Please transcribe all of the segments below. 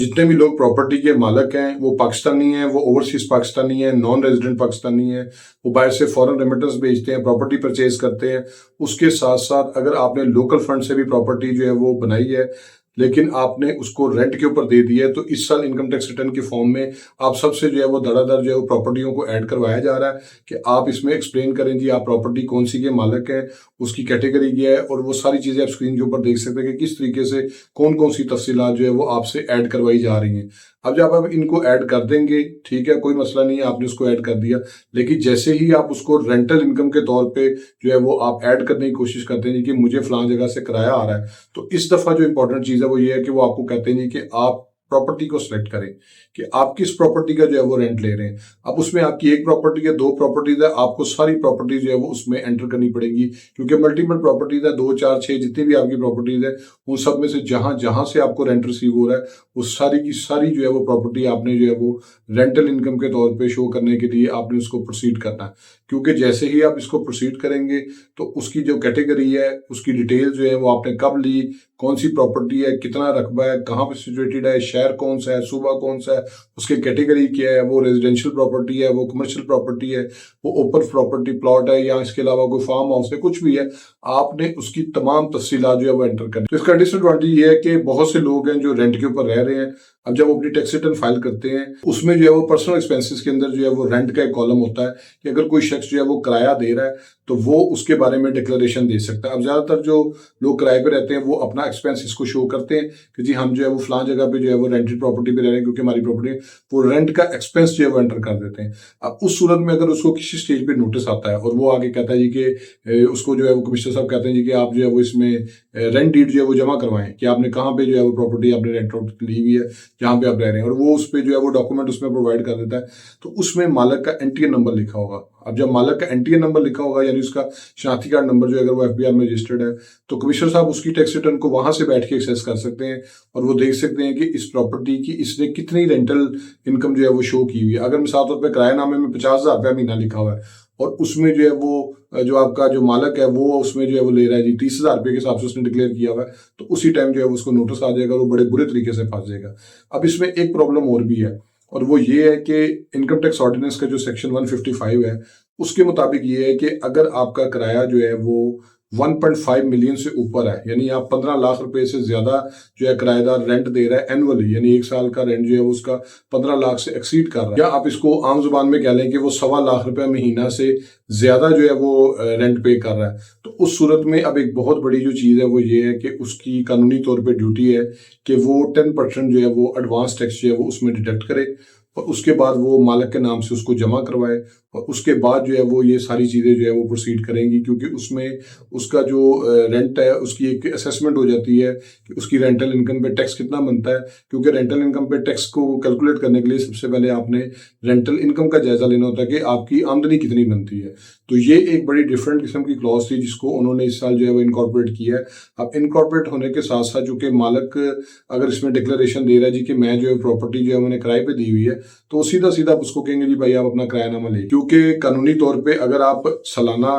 जितने भी लोग प्रॉपर्टी के मालिक हैं वो पाकिस्तानी हैं, वो ओवरसीज पाकिस्तानी हैं, नॉन रेजिडेंट पाकिस्तानी हैं, वो बाहर से फॉरेन रेमिटेंस भेजते हैं, प्रॉपर्टी परचेज करते हैं। उसके साथ साथ अगर आपने लोकल फंड से भी प्रॉपर्टी जो है वो बनाई है लेकिन आपने उसको रेंट के ऊपर दे दिया है, तो इस साल इनकम टैक्स रिटर्न के फॉर्म में आप सबसे जो है वो धड़ाधड़ जो है वो प्रॉपर्टियों को ऐड करवाया जा रहा है कि आप इसमें एक्सप्लेन करें जी आप प्रॉपर्टी कौन सी के मालिक हैं, उसकी कैटेगरी क्या है, और वो सारी चीजें आप स्क्रीन के ऊपर देख सकते हैं कि किस तरीके से कौन कौन सी तफसीलात जो है वो आपसे ऐड करवाई जा रही हैं। अब जब आप इनको ऐड कर देंगे, ठीक है, कोई मसला नहीं है, आपने उसको ऐड कर दिया, लेकिन जैसे ही आप उसको रेंटल इनकम के तौर पे जो है वो आप ऐड करने की कोशिश करते हैं जी कि मुझे फलां जगह से किराया आ रहा है, तो इस दफा जो इंपॉर्टेंट चीज है वो ये है कि वो आपको कहते हैं जी कि आप प्रॉपर्टी को सिलेक्ट करें कि आप किस प्रॉपर्टी का जो है वो रेंट ले रहे हैं। अब उसमें आपकी एक प्रॉपर्टी है, दो प्रॉपर्टीज है, आपको सारी प्रॉपर्टी जो है वो उसमें एंटर करनी पड़ेगी, क्योंकि मल्टीपल प्रॉपर्टीज है, 2 4 6 जितनी भी आपकी प्रॉपर्टीज है, उन सब में से जहां जहां से आपको रेंट रिसीव हो रहा है वो सारी की सारी जो है वो प्रॉपर्टी आपने जो है वो रेंटल इनकम के तौर पे शो करने के लिए आपने उसको प्रोसीड करना है। क्योंकि जैसे ही आप इसको प्रोसीड करेंगे तो उसकी जो कैटेगरी है, उसकी डिटेल जो है वो आपने कब ली, कौन सी प्रॉपर्टी है, कितना रकबा है, कहाँ पे सिचुएटेड है, शहर कौन सा है, सूबा कौन सा है, उसकी कैटेगरी क्या है, वो रेजिडेंशियल प्रॉपर्टी है, वो कमर्शियल प्रॉपर्टी है, वो ओपन प्रॉपर्टी प्लॉट है, या इसके अलावा कोई फार्म हाउस है, कुछ भी है, आपने उसकी तमाम तफसीलात जो है वो एंटर करनी। तो इसका डिसएडवांटेज ये है कि बहुत से लोग हैं जो रेंट के ऊपर रह रहे हैं। अब जब वो अपनी टैक्स रिटर्न फाइल करते हैं उसमें जो है वो पर्सनल एक्सपेंसेस के अंदर जो है वो रेंट का एक कॉलम होता है कि अगर कोई शख्स जो है वो किराया दे रहा है तो वो उसके बारे में डिक्लेरेशन दे सकता है। अब ज्यादातर जो लोग किराए पे रहते हैं वो अपना एक्सपेंस इसको शो करते हैं कि जी हम जो है वो फलां जगह पे जो है वो रेंटेड प्रॉपर्टी पे रह रहे हैं क्योंकि हमारी प्रॉपर्टी, वो रेंट का एक्सपेंस जो है वो एंटर कर देते हैं। अब उस सूरत में अगर उसको किसी स्टेज पे नोटिस आता है और वो आगे कहता है जी कि उसको जो है वो कमिश्नर साहब कहते हैं जी कि आप जो है वो इसमें रेंट डीड जो है वो जमा करवाएं कि आपने कहाँ पे जो है वो प्रॉपर्टी आपने रेंट आउट ली हुई है जहाँ पे आप रह रहे हैं, और वो उस पर जो है वो डॉक्यूमेंट उसमें प्रोवाइड कर देता है। तो उसमें मालिक का एनटीएन नंबर लिखा होगा। अब जब मालिक का एनटीएन नंबर लिखा होगा यानी उसका शनाख्ती कार्ड नंबर जो है अगर वो एफबीआर में रजिस्टर्ड है तो कमिश्नर साहब उसकी टैक्स रिटर्न को वहां से बैठ के एक्सेस कर सकते हैं और वो देख सकते हैं कि इस प्रॉपर्टी की इसने कितनी रेंटल इनकम जो है वो शो की हुई है। अगर मिसाल तौर पर किरायानामे में 50,000 रुपया महीना लिखा हुआ है और उसमें जो है वो जो आपका जो मालिक है वो उसमें जो है वो ले रहा है जी 30,000 रुपये के हिसाब से उसने डिक्लेयर किया हुआ है, तो उसी टाइम जो है उसको नोटिस आ जाएगा और वो बड़े बुरे तरीके से फंस जाएगा। अब इसमें एक प्रॉब्लम और भी है और वो ये है कि इनकम टैक्स ऑर्डिनेंस का जो सेक्शन 155 है उसके मुताबिक ये है कि अगर आपका किराया जो है वो 1.5 मिलियन से ऊपर है, यानी आप 15 लाख रुपए से ज्यादा जो है किराएदार रेंट दे रहा है एनुअली, यानी एक साल का रेंट जो है उसका 15 लाख से एक्सीड कर रहा है, या आप इसको आम जुबान में कह लें कि वो 1.25 लाख रुपए महीना से ज्यादा जो है वो रेंट पे कर रहा है, तो उस सूरत में अब एक बहुत बड़ी जो चीज है वो ये है कि उसकी कानूनी तौर पे ड्यूटी है कि वो 10% जो है वो एडवांस टैक्स जो है वो उसमें डिडक्ट करे और उसके बाद वो मालिक के नाम से उसको जमा करवाए और उसके बाद जो है वो ये सारी चीज़ें जो है वो प्रोसीड करेंगी, क्योंकि उसमें उसका जो रेंट है उसकी एक असेसमेंट हो जाती है कि उसकी रेंटल इनकम पे टैक्स कितना बनता है, क्योंकि रेंटल इनकम पे टैक्स को कैलकुलेट करने के लिए सबसे पहले आपने रेंटल इनकम का जायजा लेना होता है कि आपकी आमदनी कितनी बनती है। तो ये एक बड़ी डिफरेंट किस्म की क्लॉज थी जिसको उन्होंने इस साल जो है वो इनकॉर्पोरेट किया है। अब इनकॉर्पोरेट होने के साथ साथ जो कि मालिक अगर इसमें डिक्लेरेशन दे रहा है जी कि मैं जो है प्रॉपर्टी जो है मैंने किराए पे दी हुई है, तो सीधा सीधा आप उसको कहेंगे जी भाई आप अपना किरायानामा ले, क्योंकि कानूनी तौर पे अगर आप सालाना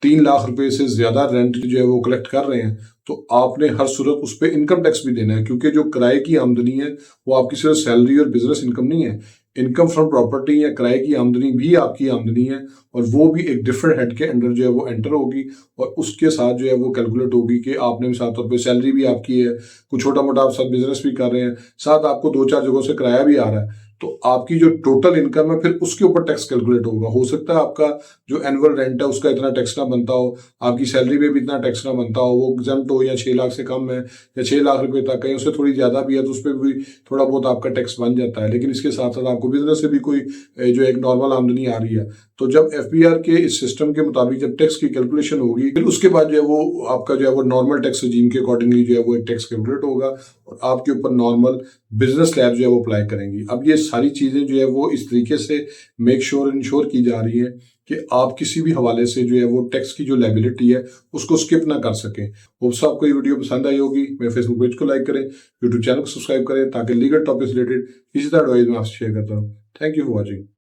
3 लाख रुपए से ज्यादा रेंट जो है वो कलेक्ट कर रहे हैं तो आपने हर सूरत उस पर इनकम टैक्स भी देना है, क्योंकि जो किराए की आमदनी है वो आपकी सिर्फ सैलरी और बिजनेस इनकम नहीं है, इनकम फ्रॉम प्रॉपर्टी या किराए की आमदनी भी आपकी आमदनी है और वो भी एक डिफरेंट हेड के अंडर जो है वो एंटर होगी और उसके साथ जो है वो कैलकुलेट होगी कि आपने मिसाल तौर पे सैलरी भी आपकी है, कुछ छोटा मोटा आप सब बिजनेस भी कर रहे हैं, साथ आपको 2 4 जगहों से किराया भी आ रहा है, तो आपकी जो टोटल इनकम है फिर उसके ऊपर टैक्स कैलकुलेट होगा। हो सकता है आपका जो एनुअल रेंट है उसका इतना टैक्स ना बनता हो, आपकी सैलरी पे भी इतना टैक्स ना बनता हो, वो एग्जम्प्ट हो या 6 लाख से कम है या 6 लाख रुपए तक है, उससे थोड़ी ज्यादा भी है तो उस पर भी थोड़ा बहुत आपका टैक्स बन जाता है, लेकिन इसके साथ साथ आपको बिजनेस से भी कोई जो एक नॉर्मल आमदनी आ रही है, तो जब एफबीआर के इस सिस्टम के मुताबिक जब टैक्स की कैलकुलेशन होगी फिर उसके बाद जो है वो आपका जो है वो नॉर्मल टैक्स रजीम के अकॉर्डिंगली जो है वो एक टैक्स कैलकुलेट होगा और आपके ऊपर नॉर्मल बिजनेस स्लैब जो है वो अप्लाई करेंगी। अब ये सारी चीजें जो है वो इस तरीके से मेक श्योर इंश्योर की जा रही है कि आप किसी भी हवाले से जो है वो टैक्स की जो लायबिलिटी है उसको स्किप ना कर सकें। होप सो आपको ये वीडियो पसंद आई होगी। मेरे फेसबुक पेज को लाइक करें, यूट्यूब चैनल को सब्सक्राइब करें ताकि लीगल टॉपिक रिलेटेड इसी तरह एडवाइस मैं आपसे शेयर करता हूँ। Thank you for watching.